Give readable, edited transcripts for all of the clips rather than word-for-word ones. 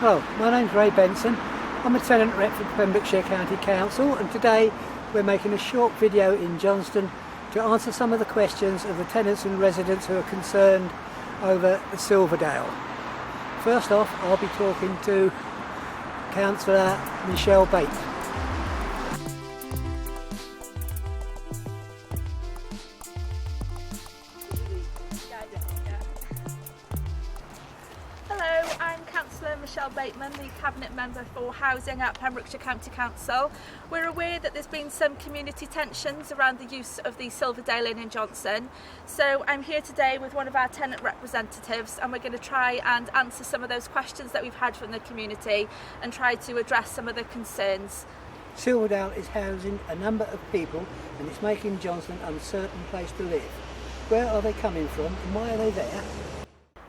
Hello, my name's Ray Benson. I'm a tenant rep for Pembrokeshire County Council, and today we're making a short video in Johnston to answer some of the questions of the tenants and residents who are concerned over the Silverdale. First off, I'll be talking to Councillor Michelle Bates. Hello, I'm Councillor Michelle Bateman, the Cabinet Member for Housing at Pembrokeshire County Council. We're aware that there's been some community tensions around the use of the Silverdale Inn in Johnston. So I'm here today with one of our tenant representatives, and we're going to try and answer some of those questions that we've had from the community and try to address some of the concerns. Silverdale is housing a number of people and it's making Johnston an uncertain place to live. Where are they coming from and why are they there?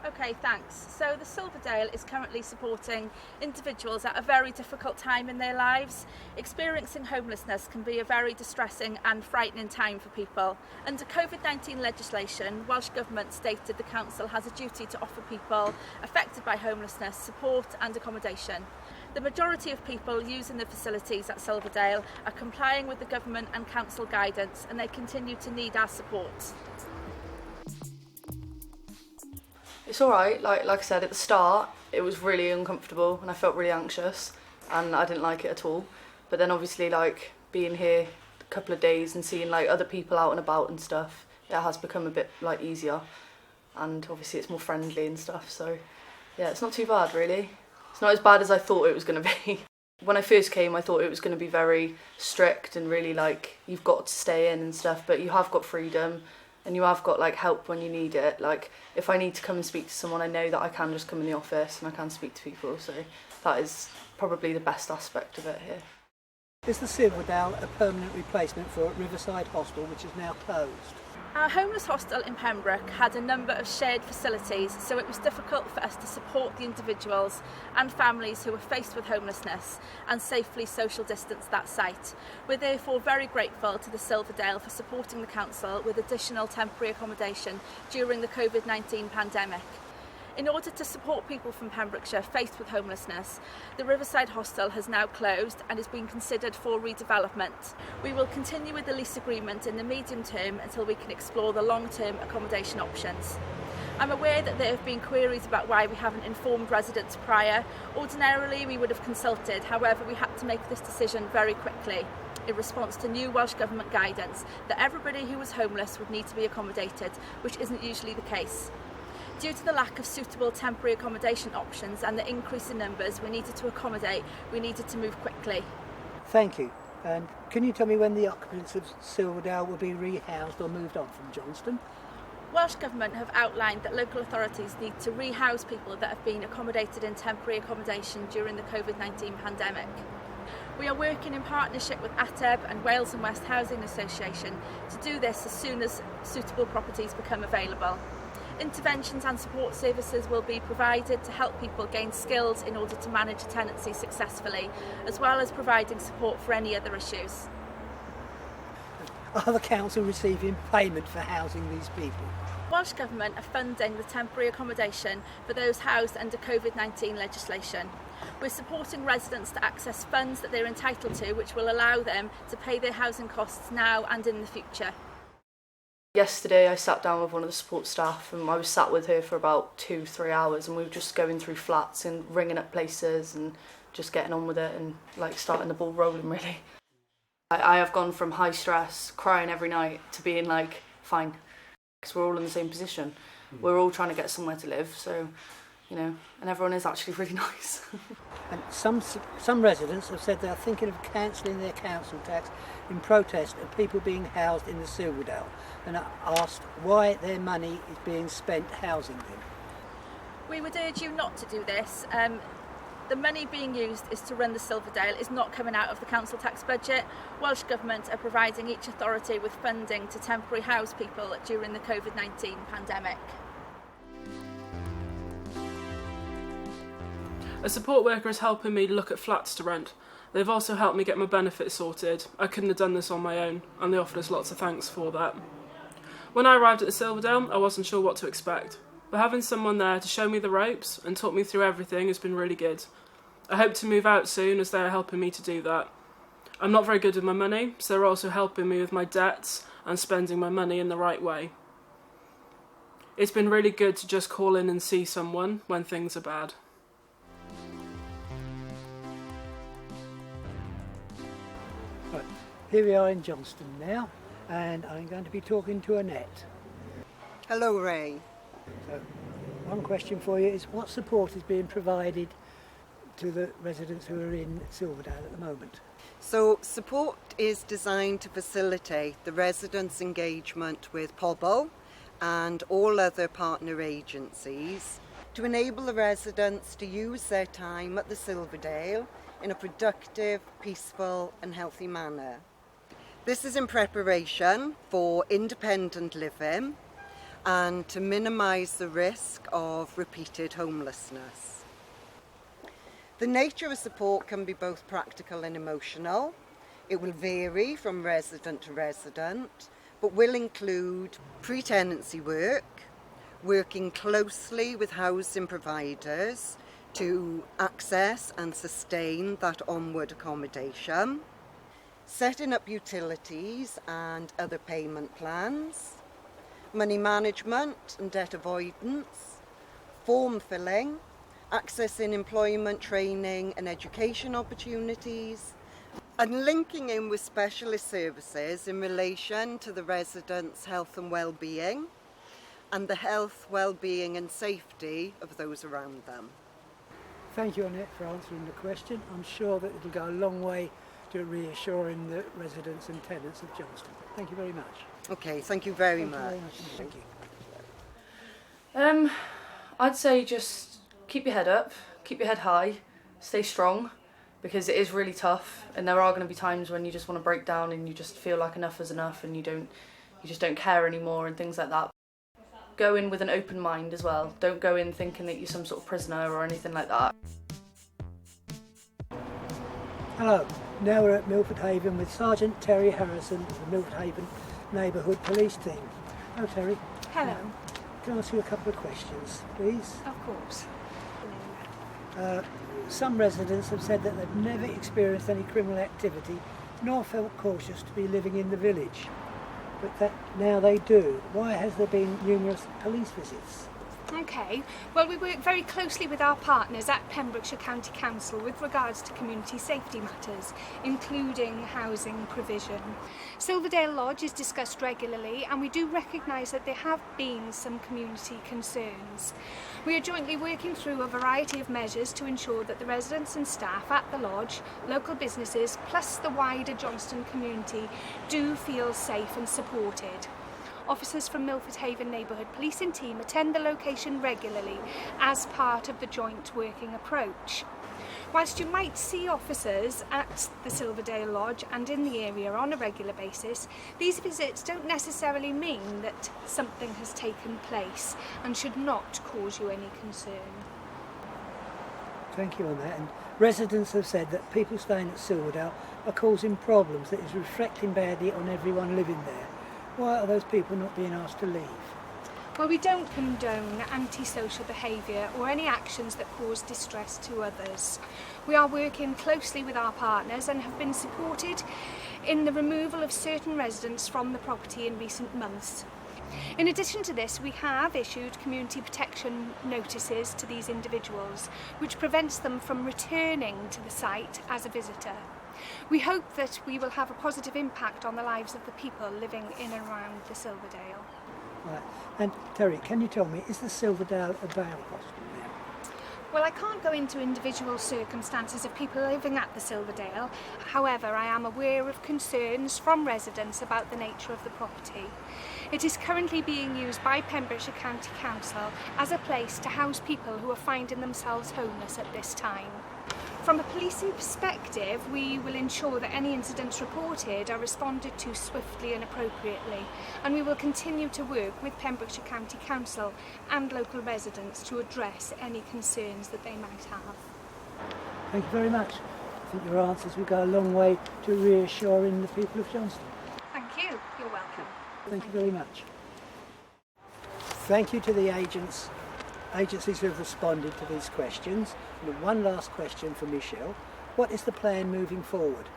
Okay, thanks. So the Silverdale is currently supporting individuals at a very difficult time in their lives. Experiencing homelessness can be a very distressing and frightening time for people. Under COVID-19 legislation, Welsh Government stated the council has a duty to offer people affected by homelessness support and accommodation. The majority of people using the facilities at Silverdale are complying with the government and council guidance, and they continue to need our support. It's alright, like I said at the start, it was really uncomfortable and I felt really anxious and I didn't like it at all. But then obviously being here a couple of days and seeing other people out and about and stuff, it has become a bit easier, and obviously it's more friendly and stuff, so yeah, it's not too bad really. It's not as bad as I thought it was going to be. When I first came I thought it was going to be very strict and really you've got to stay in and stuff, but you have got freedom. And you have got help when you need it. If I need to come and speak to someone, I know that I can just come in the office and I can speak to people. So that is probably the best aspect of it here. Is the Silverdale a permanent replacement for Riverside Hostel, which is now closed? Our homeless hostel in Pembroke had a number of shared facilities, so it was difficult for us to support the individuals and families who were faced with homelessness and safely social distance that site. We're therefore very grateful to the Silverdale for supporting the council with additional temporary accommodation during the COVID-19 pandemic. In order to support people from Pembrokeshire faced with homelessness, the Riverside Hostel has now closed and is being considered for redevelopment. We will continue with the lease agreement in the medium term until we can explore the long-term accommodation options. I'm aware that there have been queries about why we haven't informed residents prior. Ordinarily we would have consulted, however we had to make this decision very quickly in response to new Welsh Government guidance that everybody who was homeless would need to be accommodated, which isn't usually the case. Due to the lack of suitable temporary accommodation options and the increase in numbers we needed to accommodate, we needed to move quickly. Thank you. And can you tell me when the occupants of Silverdale will be rehoused or moved on from Johnston? Welsh Government have outlined that local authorities need to rehouse people that have been accommodated in temporary accommodation during the COVID-19 pandemic. We are working in partnership with Ymateb and Wales and West Housing Association to do this as soon as suitable properties become available. Interventions and support services will be provided to help people gain skills in order to manage a tenancy successfully, as well as providing support for any other issues. Are the council receiving payment for housing these people? Welsh Government are funding the temporary accommodation for those housed under COVID-19 legislation. We're supporting residents to access funds that they're entitled to, which will allow them to pay their housing costs now and in the future. Yesterday I sat down with one of the support staff and I was sat with her for about 2-3 hours, and we were just going through flats and ringing up places and just getting on with it and starting the ball rolling really. I have gone from high stress, crying every night, to being fine, because we're all in the same position. We're all trying to get somewhere to live, so and everyone is actually really nice. And some residents have said they're thinking of cancelling their council tax in protest of people being housed in the Silverdale, and are asked why their money is being spent housing them. We would urge you not to do this. The money being used is to run the Silverdale, is not coming out of the council tax budget. Welsh Government are providing each authority with funding to temporary house people during the COVID-19 pandemic. A support worker is helping me look at flats to rent. They've also helped me get my benefits sorted. I couldn't have done this on my own, and they offered us lots of thanks for that. When I arrived at the Silverdale, I wasn't sure what to expect, but having someone there to show me the ropes and talk me through everything has been really good. I hope to move out soon as they are helping me to do that. I'm not very good with my money, so they're also helping me with my debts and spending my money in the right way. It's been really good to just call in and see someone when things are bad. Right, here we are in Johnston now, and I'm going to be talking to Annette. Hello, Ray. So, one question for you is, what support is being provided to the residents who are in Silverdale at the moment? So support is designed to facilitate the residents' engagement with POBO and all other partner agencies to enable the residents to use their time at the Silverdale in a productive, peaceful and healthy manner. This is in preparation for independent living and to minimise the risk of repeated homelessness. The nature of support can be both practical and emotional. It will vary from resident to resident, but will include pre-tenancy work, working closely with housing providers to access and sustain that onward accommodation, setting up utilities and other payment plans, money management and debt avoidance, form filling, accessing employment, training and education opportunities, and linking in with specialist services in relation to the residents' health and well-being and the health, well-being and safety of those around them. Thank you, Annette, for answering the question. I'm sure that it'll go a long way to reassuring the residents and tenants of Johnston. Thank you very much. Okay, thank you very Thank much. you very much. Thank you. I'd say just keep your head up, keep your head high, stay strong, because it is really tough and there are going to be times when you just want to break down and you just feel like enough is enough and you just don't care anymore and things like that. Go in with an open mind as well. Don't go in thinking that you're some sort of prisoner or anything like that. Hello, now we're at Milford Haven with Sergeant Terry Harrison of the Milford Haven Neighbourhood Police Team. Hello, Terry. Hello. Can I ask you a couple of questions, please? Of course. Some residents have said that they've never experienced any criminal activity nor felt cautious to be living in the village, but that now they do. Why has there been numerous police visits? Okay, well, we work very closely with our partners at Pembrokeshire County Council with regards to community safety matters, including housing provision. Silverdale Lodge is discussed regularly and we do recognise that there have been some community concerns. We are jointly working through a variety of measures to ensure that the residents and staff at the lodge, local businesses plus the wider Johnston community do feel safe and supported. Officers from Milford Haven Neighbourhood Policing Team attend the location regularly as part of the joint working approach. Whilst you might see officers at the Silverdale Lodge and in the area on a regular basis, these visits don't necessarily mean that something has taken place and should not cause you any concern. Thank you on that. And residents have said that people staying at Silverdale are causing problems that is reflecting badly on everyone living there. Why are those people not being asked to leave? Well, we don't condone antisocial behaviour or any actions that cause distress to others. We are working closely with our partners and have been supported in the removal of certain residents from the property in recent months. In addition to this, we have issued community protection notices to these individuals, which prevents them from returning to the site as a visitor. We hope that we will have a positive impact on the lives of the people living in and around the Silverdale. Right. And Terry, can you tell me, is the Silverdale a bail hospital now? Well, I can't go into individual circumstances of people living at the Silverdale. However, I am aware of concerns from residents about the nature of the property. It is currently being used by Pembrokeshire County Council as a place to house people who are finding themselves homeless at this time. From a policing perspective, we will ensure that any incidents reported are responded to swiftly and appropriately, and we will continue to work with Pembrokeshire County Council and local residents to address any concerns that they might have. Thank you very much. I think your answers will go a long way to reassuring the people of Johnston. Thank you. You're welcome. Thank you very much. Thank you to the agents agencies who have responded to these questions. And one last question for Michelle. What is the plan moving forward?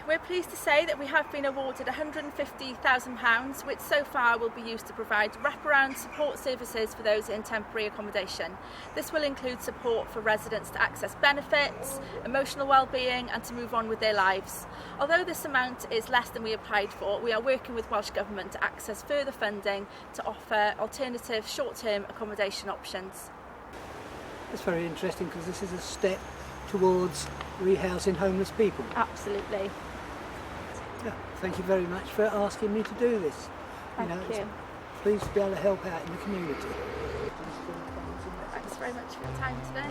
We're pleased to say that we have been awarded £150,000, which so far will be used to provide wraparound support services for those in temporary accommodation. This will include support for residents to access benefits, emotional well-being and to move on with their lives. Although this amount is less than we applied for, we are working with Welsh Government to access further funding to offer alternative short-term accommodation options. It's very interesting because this is a step towards rehousing homeless people. Absolutely. Yeah, thank you very much for asking me to do this. Thank you. It's pleased to be able to help out in the community. Thanks very much for your time today.